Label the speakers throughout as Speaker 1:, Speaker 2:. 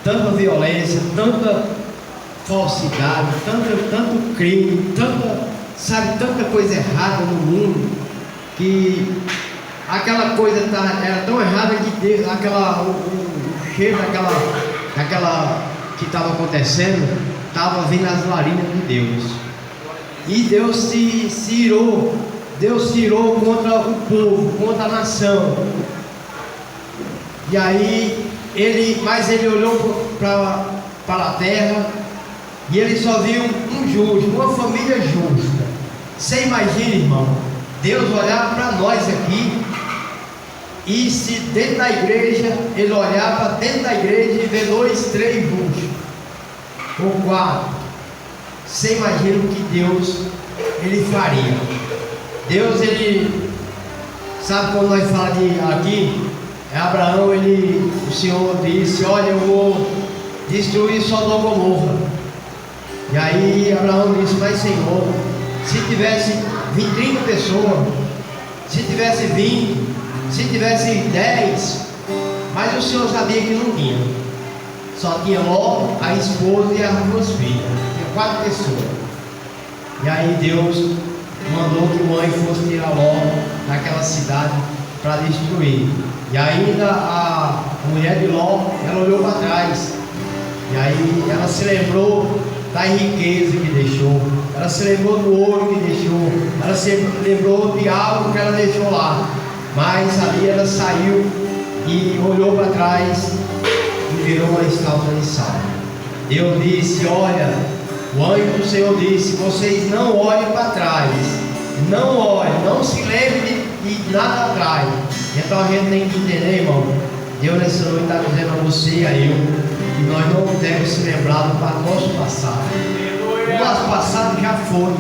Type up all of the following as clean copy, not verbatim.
Speaker 1: tanta violência, tanta falsidade, tanto crime, tanta coisa errada no mundo, que aquela coisa era tão errada que Deus, o cheiro daquela que estava acontecendo, estava vindo as narinas de Deus. E Deus se irou. Deus se irou contra o povo, contra a nação. E aí mas ele olhou para a terra e ele só viu um justo, uma família justa. Você imagina, irmão, Deus olhar para nós aqui, e se dentro da igreja ele olhar para dentro da igreja e ver 2, 3 justos, ou 4. Você imagina o que Deus ele faria? Deus, ele sabe, quando nós falamos aqui, Abraão, o Senhor disse: olha, eu vou destruir Sodoma e Gomorra. E aí Abraão disse: mas Senhor, se tivesse 30 pessoas, se tivesse 20, se tivesse 10, mas o Senhor sabia que não tinha. Só tinha Ló, a esposa e as 2 filhas. Tinha 4 pessoas. E aí Deus mandou que o anjo fosse tirar Ló daquela cidade para destruir. E ainda a mulher de Ló, ela olhou para trás. E aí ela se lembrou da riqueza que deixou. Ela se lembrou do ouro que deixou. Ela se lembrou de algo que ela deixou lá. Mas ali ela saiu e olhou para trás e virou uma estátua de sal. Deus disse: olha, o anjo do Senhor disse: vocês não olhem para trás. Não olhem, não se lembrem de nada atrás. Então a gente tem que entender, irmão, Deus nessa noite está dizendo a você e a eu, que nós não devemos se lembrar do nosso passado. O nosso passado já foi.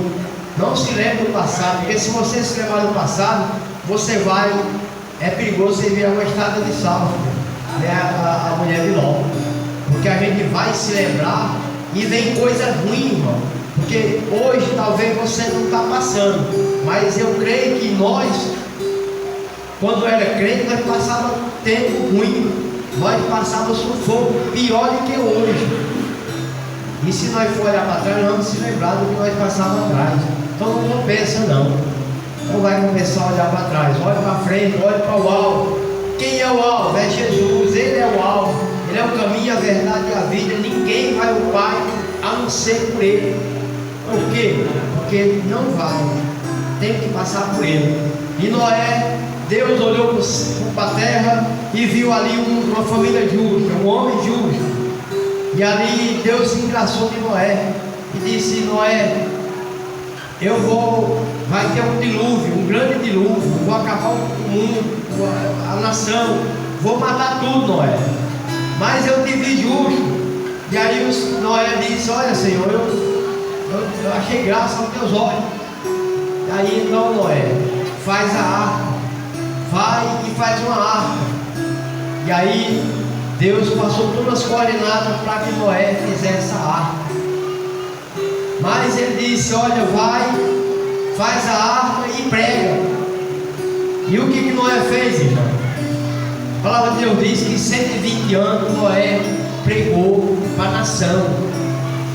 Speaker 1: Não se lembre do passado, porque se você se lembrar do passado, é perigoso você virar uma estrada de sal, a mulher de Ló. Porque a gente vai se lembrar e vem coisa ruim, irmão. Porque hoje talvez você não está passando, mas eu creio que nós, quando era crente, nós passávamos tempo ruim, nós passávamos sufoco pior do que hoje. E se nós for olhar para trás, nós vamos se lembrar do que nós passávamos atrás. Então não compensa não. Não vai compensar olhar para trás. Olhe para frente, olhe para o alvo. Quem é o alvo? É Jesus, Ele é o alvo. Ele é o caminho, a verdade e a vida. Ninguém vai ao Pai a não ser por Ele. Por quê? Porque não vai. Tem que passar por Ele. E Noé, Deus olhou para a terra e viu ali uma família justa, um homem justo. E ali Deus se engraçou de Noé e disse: Noé, vai ter um dilúvio, um grande dilúvio, vou acabar o mundo, a nação, vou matar tudo, Noé, mas eu te vi justo. E aí Noé disse: olha, Senhor, eu achei graça aos teus olhos. E aí então Noé, faz a arca, vai e faz uma arca. E aí Deus passou todas as coordenadas para que Noé fizesse a arca. Mas ele disse: olha, vai, faz a arca e prega. E o que Noé fez, irmão? A palavra de Deus diz que 120 anos Noé pregou para a nação.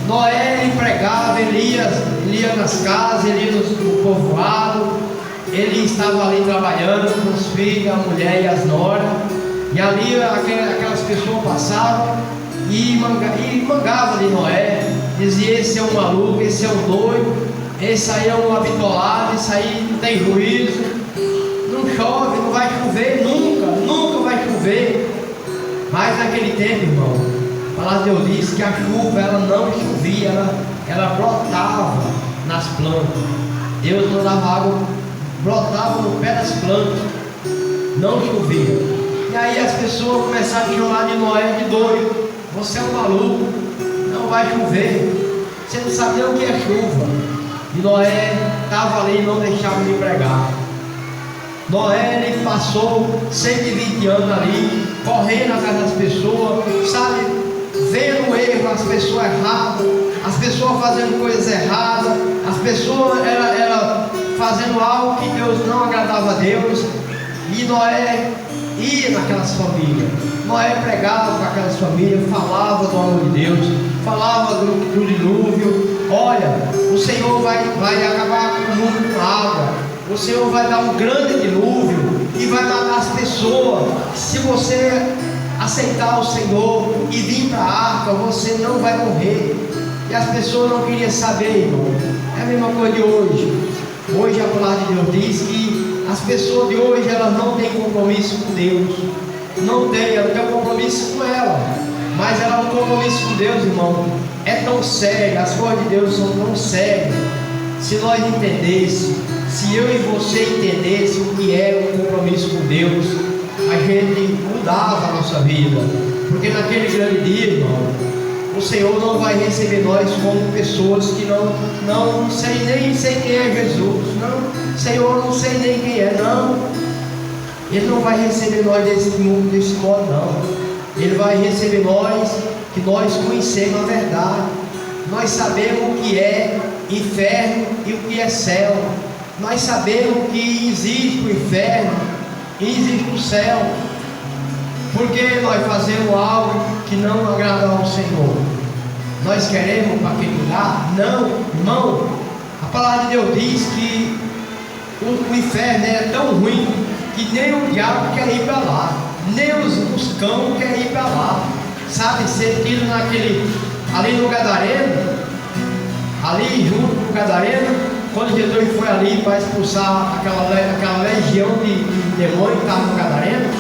Speaker 1: Noé, ele pregava, ele ia nas casas, ele ia no povoado, ele estava ali trabalhando com os filhos, a mulher e as noras. E ali aquelas pessoas passavam e mangavam de Noé. Dizia: esse é um maluco, esse é um doido, esse aí é um habitolado, esse aí não tem juízo, não chove, não vai chover, nunca vai chover. Mas naquele tempo, irmão, a palavra de Deus diz que a chuva, ela não chovia, ela brotava nas plantas. Deus mandava água, brotava no pé das plantas, não chovia. E aí as pessoas começaram a chamar de Noé de doido: você é um maluco, não vai chover, você não sabe nem o que é chuva. E Noé estava ali e não deixava de pregar. Noé, ele passou 120 anos ali, correndo atrás das pessoas, sabe, vendo o erro, as pessoas erradas, as pessoas fazendo coisas erradas, as pessoas era fazendo algo que Deus não agradava a Deus. E Noé, ia naquelas famílias. Noé pregava para aquelas famílias, falava do amor de Deus, falava do dilúvio. Olha, o Senhor vai acabar com o mundo com água, o Senhor vai dar um grande dilúvio e vai matar as pessoas. Se você aceitar o Senhor e vir para a arca, você não vai morrer. E as pessoas não queriam saber, irmão. É a mesma coisa de hoje. Hoje a palavra de Deus diz que as pessoas de hoje, elas não têm compromisso com Deus. Não tem, ela tem um compromisso com ela, mas ela não tem um compromisso com Deus, irmão. É tão sério, as coisas de Deus são tão sérias. Se nós entendêssemos, se eu e você entendêssemos o que é um compromisso com Deus, a gente mudava a nossa vida. Porque naquele grande dia, irmão, o Senhor não vai receber nós como pessoas que não sei nem quem é Jesus. Não, Senhor, não sei nem quem é, não. Ele não vai receber nós desse modo, não. Ele vai receber nós, que nós conhecemos a verdade. Nós sabemos o que é inferno e o que é céu. Nós sabemos que existe o inferno e existe o céu. Porque nós fazemos algo que não agrada ao Senhor. Nós queremos para aquele lugar? Não, irmão. A palavra de Deus diz que o inferno é tão ruim que nem o diabo quer ir para lá, nem os cães querem ir para lá. Sabe, ser tiro ali no Gadareno, ali junto com o Gadareno, quando Jesus foi ali para expulsar aquela legião de demônios que estava no Gadareno,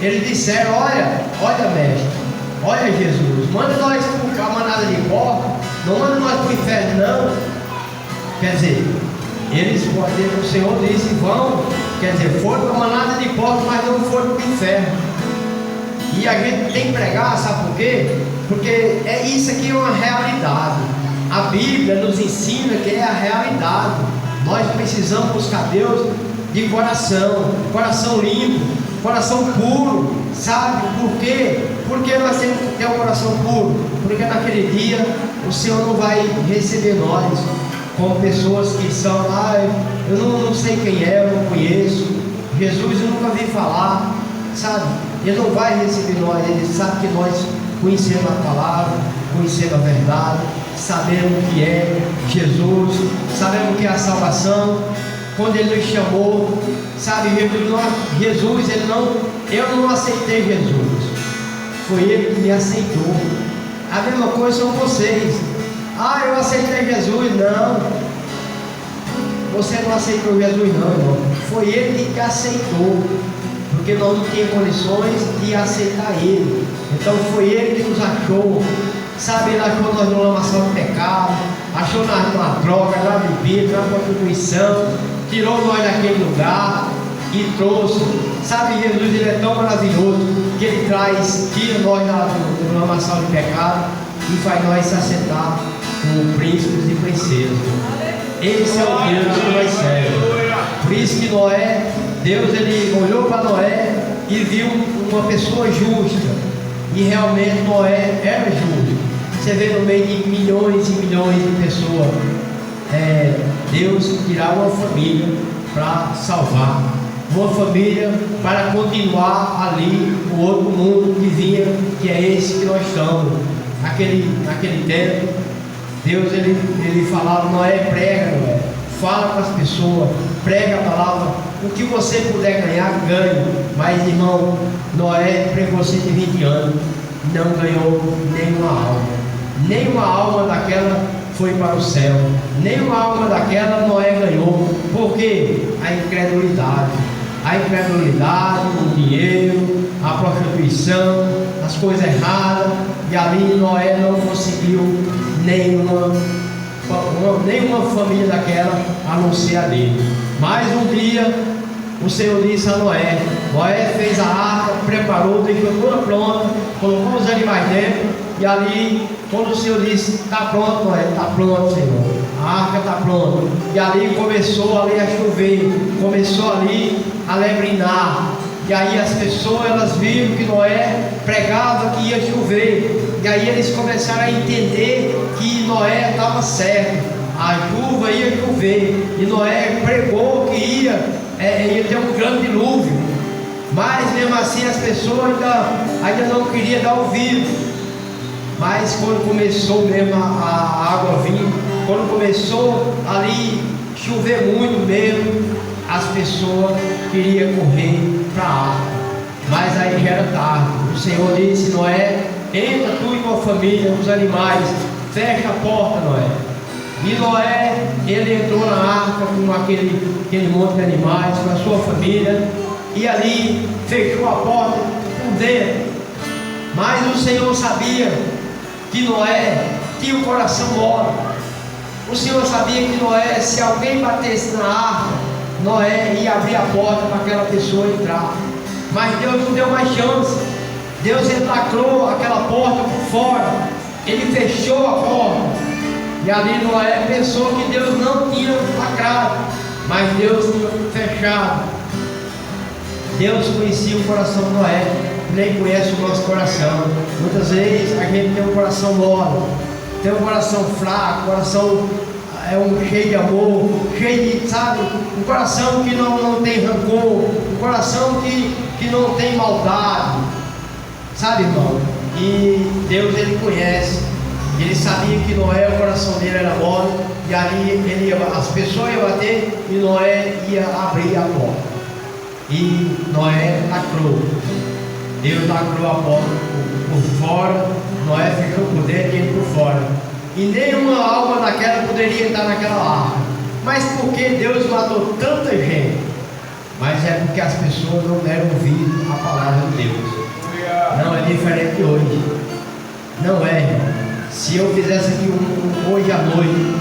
Speaker 1: eles disseram: olha mestre, olha Jesus, manda nós para a manada de porco, não manda nós para o inferno não. Quer dizer, o Senhor disse: vão. Quer dizer, foram para a manada de porcos, mas não foram para o inferno. E a gente tem que pregar, sabe por quê? Porque isso aqui é uma realidade. A Bíblia nos ensina que é a realidade. Nós precisamos buscar Deus de coração limpo, coração puro. Sabe por quê? Porque nós temos que ter um coração puro. Porque naquele dia o Senhor não vai receber nós como pessoas que são: eu não sei quem é, eu não conheço Jesus, eu nunca vi falar, sabe? Ele não vai receber nós. Ele sabe que nós conhecemos a palavra, conhecemos a verdade, sabemos o que é Jesus, sabemos o que é a salvação. Quando Ele nos chamou, sabe, Jesus, eu não aceitei Jesus, foi Ele que me aceitou. A mesma coisa são vocês. Eu aceitei Jesus. Não, você não aceitou Jesus não, irmão. Foi Ele que te aceitou, porque nós não tínhamos condições de aceitar Ele. Então foi Ele que nos achou. Sabe, Ele achou nós no lamaçal do pecado, achou nós numa droga, na bebida, na prostituição, tirou nós daquele lugar e trouxe. Sabe, Jesus, Ele é tão maravilhoso que Ele tira nós do lamaçal do pecado e faz nós se assentar como príncipes e princesas. Esse é o Deus que nós servemos. Por isso que Deus ele olhou para Noé e viu uma pessoa justa. E realmente Noé era justo. Você vê no meio de milhões e milhões de pessoas, Deus tirar uma família para salvar, uma família para continuar ali o outro mundo que vinha, que é esse que nós estamos. Naquele tempo, Deus ele falava: Noé, prega, Noé, fala para as pessoas, prega a palavra, o que você puder ganhar, ganhe. Mas, irmão, Noé pregou 120 anos, não ganhou nenhuma alma daquela foi para o céu, nenhuma alma daquela Noé ganhou. Por quê? A incredulidade, o dinheiro, a prostituição, as coisas erradas. E ali Noé não conseguiu nenhuma família daquela, a não ser a dele. Mas um dia o Senhor disse a Noé fez a arca, preparou, deixou toda pronta, colocou os animais dentro. E ali, quando o Senhor disse: está pronto, Noé, está pronto, Senhor, a arca está pronta. E ali começou ali a chover, começou ali a lebrinar. E aí as pessoas, elas viram que Noé pregava que ia chover. E aí eles começaram a entender que Noé estava certo, a chuva ia chover. E Noé pregou que ia ter um grande dilúvio. Mas mesmo assim as pessoas ainda não queriam dar ouvido. Mas quando começou mesmo a água vir, quando começou ali chover muito mesmo, as pessoas queriam correr para a arca. Mas aí já era tarde. O Senhor disse: Noé, entra tu e tua família, os animais, fecha a porta, Noé. E Noé, ele entrou na arca com aquele monte de animais, com a sua família, e ali fechou a porta por dentro. Mas o Senhor sabia que Noé tinha o coração mole. O Senhor sabia que Noé, se alguém batesse na arca, Noé ia abrir a porta para aquela pessoa entrar. Mas Deus não deu mais chance. Deus lacrou aquela porta por fora. Ele fechou a porta. E ali Noé pensou que Deus não tinha lacrado, mas Deus tinha fechado. Deus conhecia o coração de Noé, nem conhece o nosso coração. Muitas vezes a gente tem um coração mole, tem um coração fraco, coração cheio de amor, cheio de, sabe, um coração que não tem rancor, um coração que não tem maldade, sabe, irmão? E Deus, ele conhece. Ele sabia que Noé, o coração dele era mole, e ali as pessoas iam bater e Noé ia abrir a porta. E Noé lacrou. Deus lacrou a porta por fora, Noé fechou por dentro e ele por fora. E nenhuma alma daquela poderia entrar naquela arca. Mas por que Deus matou tanta gente? Mas é porque as pessoas não deram ouvido à palavra de Deus. Não é diferente hoje. Não é, irmão. Se eu fizesse aqui hoje à noite,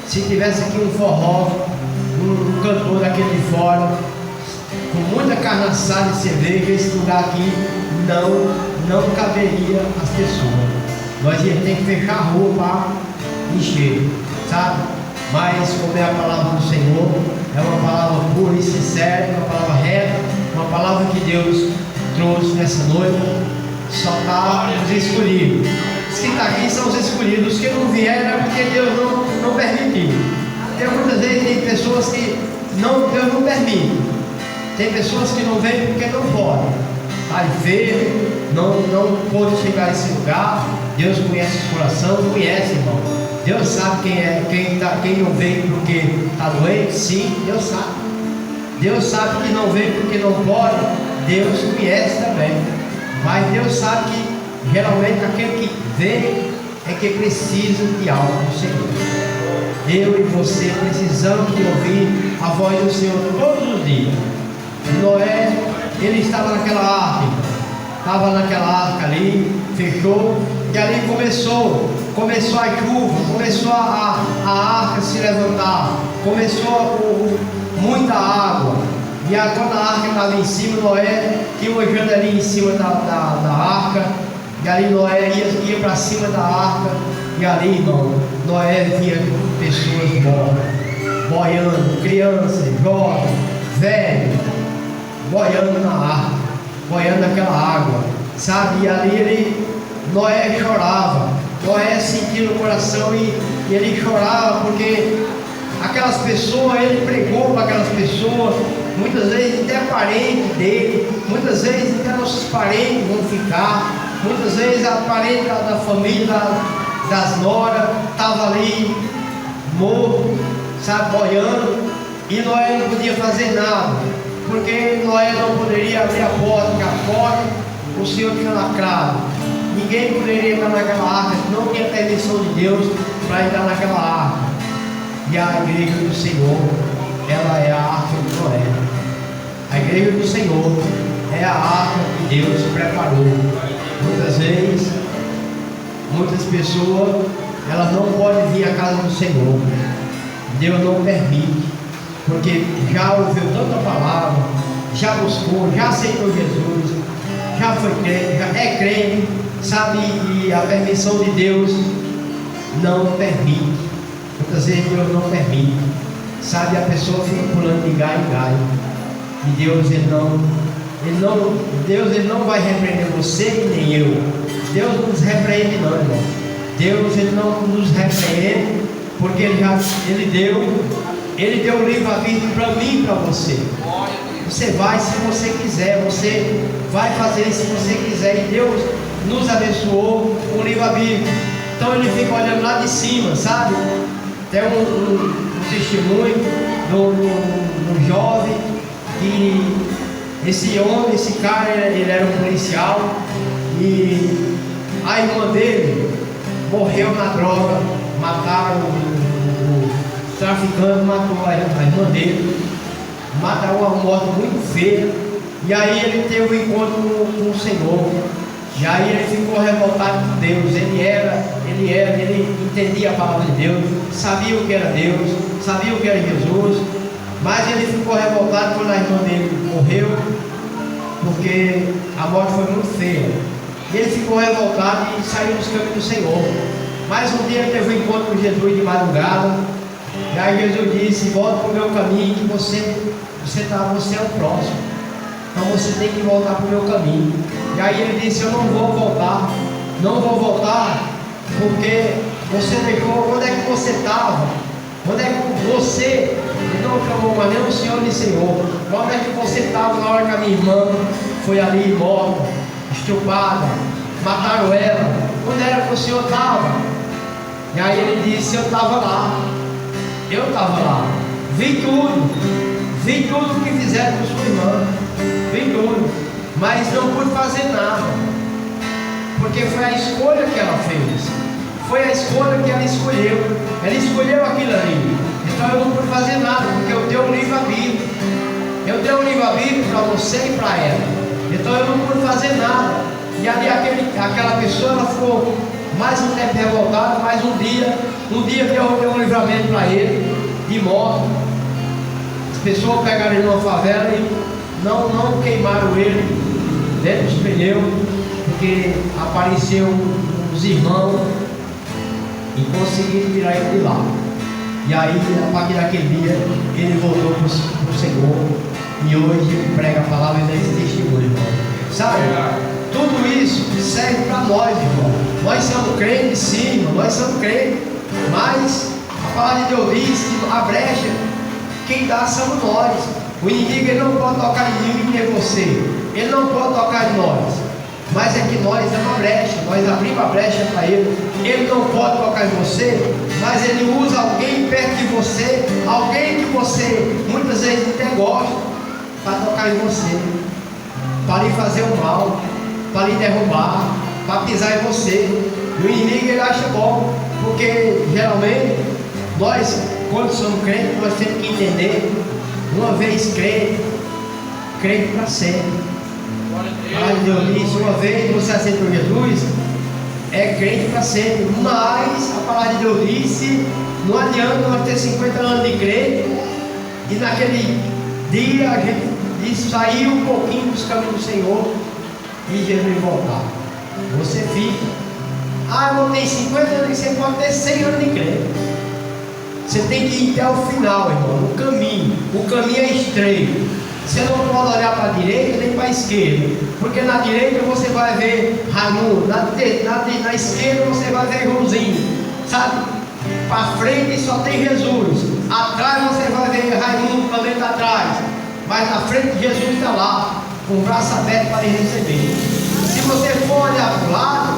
Speaker 1: se tivesse aqui um forró, um cantor daquele de fora, com muita carne assada e cerveja, esse lugar aqui não caberia as pessoas. Nós ia ter que fechar a rua para encher, sabe? Mas como é a palavra do Senhor, é uma palavra pura e sincera, uma palavra reta, uma palavra que Deus trouxe nessa noite. Só está os escolhidos. Os que estão aqui são os escolhidos. Os que não vieram é porque Deus não permitiu. Tem muitas vezes tem pessoas que Deus não permite. Tem pessoas que não vêm porque não podem. Está enfermo, não pode chegar a esse lugar. Deus conhece o coração, conhece, irmão. Deus sabe quem não vem porque está doente. Sim, Deus sabe. Deus sabe que não vem porque não pode. Deus conhece também. Mas Deus sabe que geralmente aquele que vem é que precisa de algo do Senhor. Eu e você precisamos de ouvir a voz do Senhor todos os dias. Noé, ele estava naquela arca ali, fechou, e ali começou a chuva, começou a arca se levantar, começou muita água. E quando a arca estava em cima, Noé tinha uma janelinha em cima da arca, e ali Noé ia para cima da arca, e ali, irmão, Noé via pessoas mortas, boiando, crianças, jovens, velhos, boiando na arca, boiando naquela água, sabe? E ali Noé chorava, Noé sentia no coração e ele chorava porque aquelas pessoas, ele pregou para aquelas pessoas. Muitas vezes até parente dele, muitas vezes até nossos parentes vão ficar, muitas vezes a parente da família, das noras, estava ali morto, sabe, boiando, e Noé não podia fazer nada, porque Noé não poderia abrir a porta, porque a porta o Senhor tinha lacrado. Ninguém poderia entrar naquela arca, não tinha permissão de Deus para entrar naquela arca. E a igreja do Senhor, ela é a arca de Noé. A igreja do Senhor é a arca que Deus preparou. Muitas vezes, muitas pessoas, elas não podem vir à casa do Senhor. Deus não permite, porque já ouviu tanta palavra, já buscou, já aceitou Jesus, já foi crente, já é crente, sabe? E a permissão de Deus não permite. Muitas vezes Deus não permite, sabe? A pessoa fica pulando de galho em galho, e Deus ele não vai repreender você nem eu. Deus não nos repreende não, irmão. Deus ele não nos repreende, porque ele deu o livre-arbítrio para mim e para você. Você vai se você quiser, você vai fazer se você quiser. E Deus nos abençoou com o livro bíblico. Então ele fica olhando lá de cima, sabe? Tem um testemunho de um jovem que esse homem, esse cara, ele era um policial e a irmã dele morreu na droga, mataram o traficante, matou a irmã dele, mataram uma morte muito feia. E aí ele teve um encontro com o Senhor. E aí ele ficou revoltado com Deus. Ele entendia a palavra de Deus, sabia o que era Deus, sabia o que era Jesus, mas ele ficou revoltado quando a irmã dele morreu, porque a morte foi muito feia. E ele ficou revoltado e saiu dos caminhos do Senhor. Mas um dia ele teve um encontro com Jesus de madrugada, e aí Jesus disse: volta para o meu caminho, que você é o próximo. Então você tem que voltar para o meu caminho. E aí ele disse: eu não vou voltar, porque você deixou. Onde é que você estava? Onde é que você, ele não chamou mais nem o Senhor nem Senhor, onde é que você estava na hora que a minha irmã foi ali morta, estuprada, mataram ela? Onde era que o Senhor estava? E aí ele disse: eu estava lá, vi tudo que fizeram com sua irmã, vi tudo, mas não pude fazer nada, porque foi a escolha que ela fez, foi a escolha que ela escolheu aquilo ali. Então eu não pude fazer nada, porque eu dei um livro-arbítrio, para você e para ela. Então eu não pude fazer nada. E ali aquela pessoa, ela ficou mais um tempo revoltada. Mais um dia Deus deu um livramento para ele de morte. As pessoas pegaram ele numa favela e não queimaram ele dentro dos pneus, porque apareceu uns irmãos e conseguiram tirar ele de lá. E aí, a partir daquele dia, ele voltou para o Senhor. E hoje ele prega a palavra e dá esse testemunho, irmão. Sabe? Tudo isso serve para nós, irmão. Nós somos crentes, sim, irmão. Nós somos crentes. Mas a palavra de Deus diz que a brecha, quem dá somos nós. O inimigo, ele não pode tocar em mim nem você. Ele não pode tocar em nós. Mas é que nós damos a brecha, nós abrimos a brecha para ele. Ele não pode tocar em você, mas ele usa alguém perto de você, alguém que você muitas vezes até gosta, para tocar em você, para lhe fazer o mal, para lhe derrubar, para pisar em você. E o inimigo, ele acha bom, porque geralmente nós, quando somos crentes, nós temos que entender: uma vez crente para sempre. Deus disse: uma vez você aceitou Jesus, é crente para sempre. Mas a palavra de Deus disse: não adianta nós ter 50 anos de crente e naquele dia a gente sair um pouquinho dos caminhos do Senhor e Jesus voltar. Você fica: eu não tenho 50 anos, você pode ter 100 anos de crente. Você tem que ir até o final, irmão. O caminho é estreito. Você não pode olhar para a direita nem para a esquerda, porque na direita você vai ver Raimundo, na esquerda você vai ver Joãozinho, sabe? Para frente só tem Jesus, atrás você vai ver Raimundo também está atrás, mas na frente Jesus está lá, com o braço aberto para lhe receber. Se você for olhar para o lado,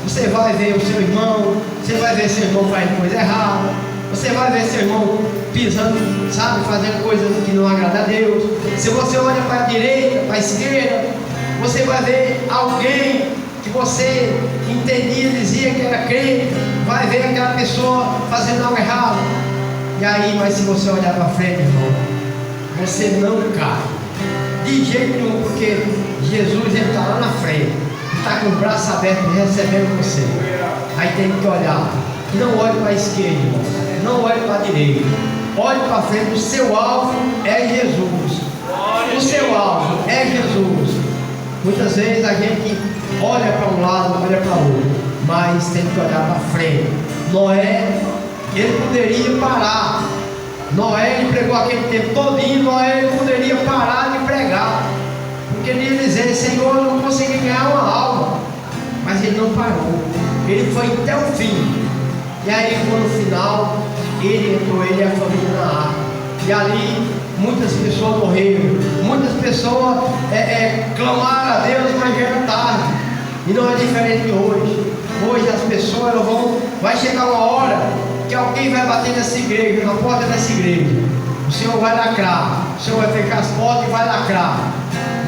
Speaker 1: você vai ver o seu irmão, você vai ver seu irmão fazendo coisa errada, você vai ver seu irmão pisando, sabe, fazendo coisas que não agradam a Deus. Se você olha para a direita, para a esquerda, você vai ver alguém que você entendia, dizia que era crente, vai ver aquela pessoa fazendo algo errado. E aí, mas se você olhar para frente, irmão, você não cai, de jeito nenhum, porque Jesus está lá na frente, está com o braço aberto recebendo você. Aí tem que olhar, não olhe para a esquerda, irmão, não olhe para a direita, olhe para frente. O seu alvo é Jesus. O seu alvo é Jesus. Muitas vezes a gente olha para um lado, olha para o outro, mas tem que olhar para frente. Noé, ele poderia parar. Noé, ele pregou aquele tempo todinho. Noé, ele poderia parar de pregar, porque ele ia dizer: Senhor, eu não consegui ganhar uma alma. Mas ele não parou, ele foi até o fim. E aí, no final, ele entrou, ele e a família na arca. E ali muitas pessoas morreram, muitas pessoas clamaram a Deus, mas já era tarde. E não é diferente de hoje. Hoje as pessoas vai chegar uma hora que alguém vai bater nessa igreja, na porta dessa igreja. O Senhor vai lacrar, o Senhor vai fechar as portas e vai lacrar.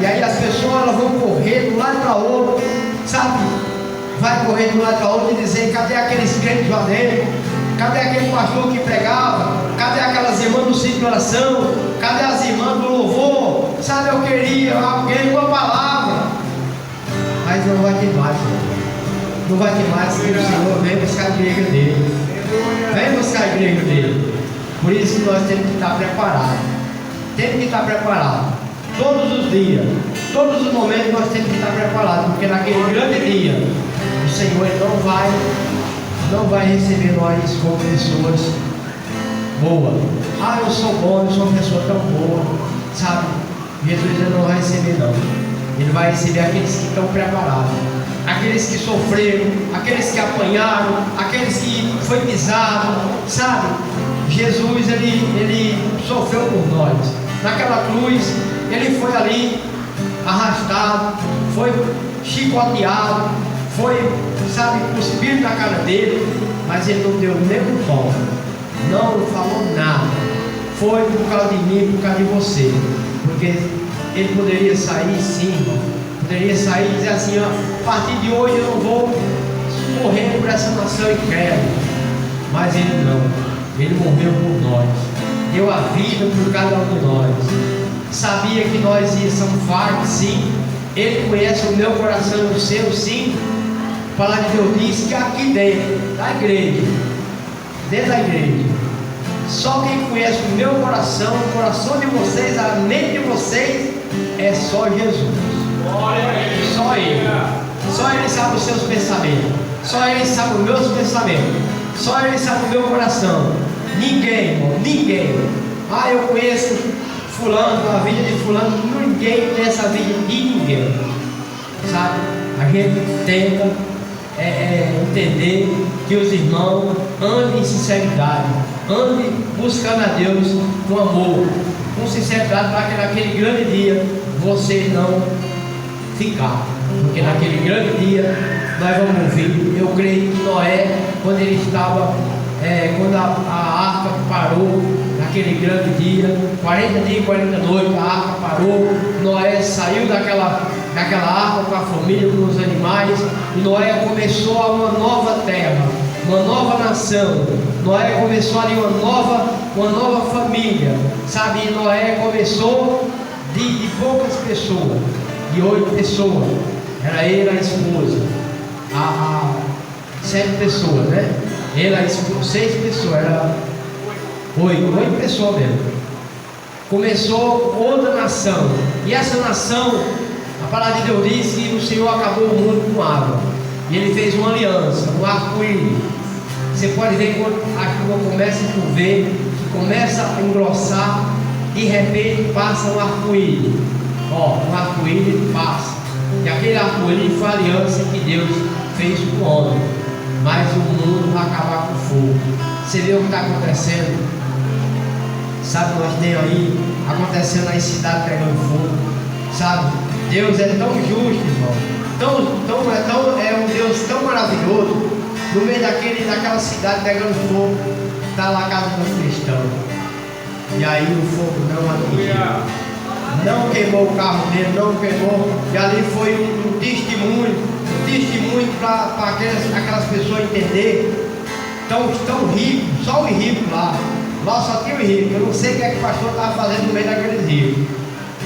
Speaker 1: E aí as pessoas vão correr de um lado para o outro, sabe? Vai correr de um lado para o outro e dizer: cadê aqueles crentes lá dentro? Cadê aquele pastor que pregava? Cadê aquelas irmãs do ciclo de oração? Cadê as irmãs do louvor? Sabe, eu queria alguém, uma palavra. Mas não vai ter mais, não vai ter mais, porque o Senhor vem buscar a igreja dele. Vem buscar a igreja dele. Por isso que nós temos que estar preparados. Temos que estar preparados. Todos os dias, todos os momentos nós temos que estar preparados. Porque naquele grande dia, o Senhor não vai receber nós como pessoas boas. Ah, eu sou bom, eu sou uma pessoa tão boa. Sabe? Jesus não vai receber não. Ele vai receber aqueles que estão preparados, aqueles que sofreram, aqueles que apanharam, aqueles que foi pisado, sabe? Jesus, ele sofreu por nós. Naquela cruz, ele foi ali arrastado, foi chicoteado, foi, sabe, cuspido na cara dele, mas ele não deu nem um tom, não falou nada. Foi por causa de mim, por causa de você, porque ele poderia sair sim, irmão. Poderia sair e dizer assim: ó, a partir de hoje eu não vou morrer por essa nação incrédula. Mas ele não. Ele morreu por nós. Deu a vida por cada um de nós. Sabia que nós somos falhos, sim. Ele conhece o meu coração e o seu, sim. A palavra de Deus diz que aqui dentro da igreja, só quem conhece o meu coração, o coração de vocês, a mente de vocês, é só Jesus. Só Ele. Só Ele sabe os seus pensamentos. Só Ele sabe os meus pensamentos. Só Ele sabe o meu coração. Ninguém, irmão, ninguém. Ah, eu conheço fulano, a vida de fulano. Ninguém conhece a vida de ninguém. Sabe? A gente tenta entender que os irmãos andem em sinceridade, andem buscando a Deus com amor, com sinceridade, para que naquele grande dia você não ficar. Porque naquele grande dia nós vamos ouvir. Eu creio que Noé, quando ele estava, quando a arca parou, naquele grande dia, 40 dias e 40 noites, a arca parou. Noé saiu daquela arca com a família, com os animais, e Noé começou a uma nova terra, uma nova nação. Noé começou ali uma nova família, sabe? E Noé começou de poucas pessoas, de 8 pessoas. Era ele, a esposa, 7 pessoas, né? Ele, a esposa, 6 pessoas, era 8 pessoas mesmo. Começou outra nação, e essa nação, a palavra de Deus diz que o Senhor acabou o mundo com água, e Ele fez uma aliança, um arco-íris. Você pode ver quando a chuva começa a chover, começa a engrossar, de repente passa um arco-íris. Um arco-íris passa. E aquele arco-íris foi a aliança que Deus fez com o homem. Mas o mundo vai acabar com fogo. Você vê o que está acontecendo? Sabe, nós temos aí acontecendo aí cidade pegando fogo. Sabe? Deus é tão justo, irmão. É um Deus tão maravilhoso. No meio daquela cidade pegando fogo, está lá a casa do cristão. E aí o fogo não atingiu. Não queimou o carro dele, não queimou. E ali foi um testemunho para aquelas pessoas entenderem. Tão ricos, só os ricos lá. Lá só tinha os ricos. Eu não sei o que é que o pastor estava fazendo no meio daqueles ricos.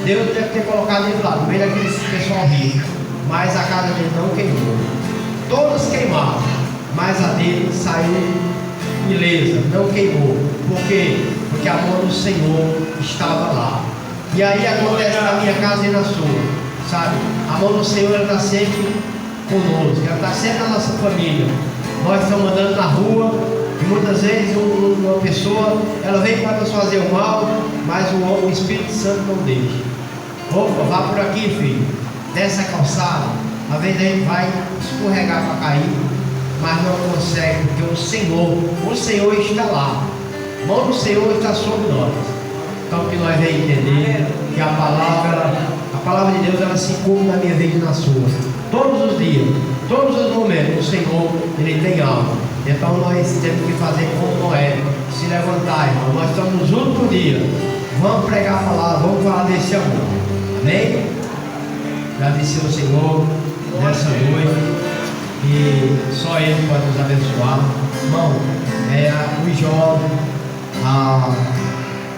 Speaker 1: Deus deve ter colocado ele lá, no meio daqueles pessoal rico. Mas a casa dele não queimou. Todos queimaram, mas a dele saiu ilesa, não queimou. Por quê? Porque a mão do Senhor estava lá. E aí acontece na minha casa e na sua, sabe? A mão do Senhor está sempre conosco, ela está sempre na nossa família. Nós estamos andando na rua e muitas vezes uma pessoa, ela vem para nos fazer o mal, mas o Espírito Santo não deixa. Opa, vá por aqui, filho, dessa calçada. Às vezes a gente vai escorregar para cair, mas não consegue, porque o Senhor está lá. A mão do Senhor está sobre nós. Então que nós venhamos entender que a palavra de Deus, ela se cumpre na minha vida e na sua. Todos os dias, todos os momentos, o Senhor, Ele tem algo. Então nós temos que fazer como Noé, se levantar, irmão. Nós estamos nos últimos dias. Vamos pregar a palavra, vamos falar desse amor. Amém? Agradecer ao Senhor nessa noite. E só Ele pode nos abençoar. Irmão, os jovens,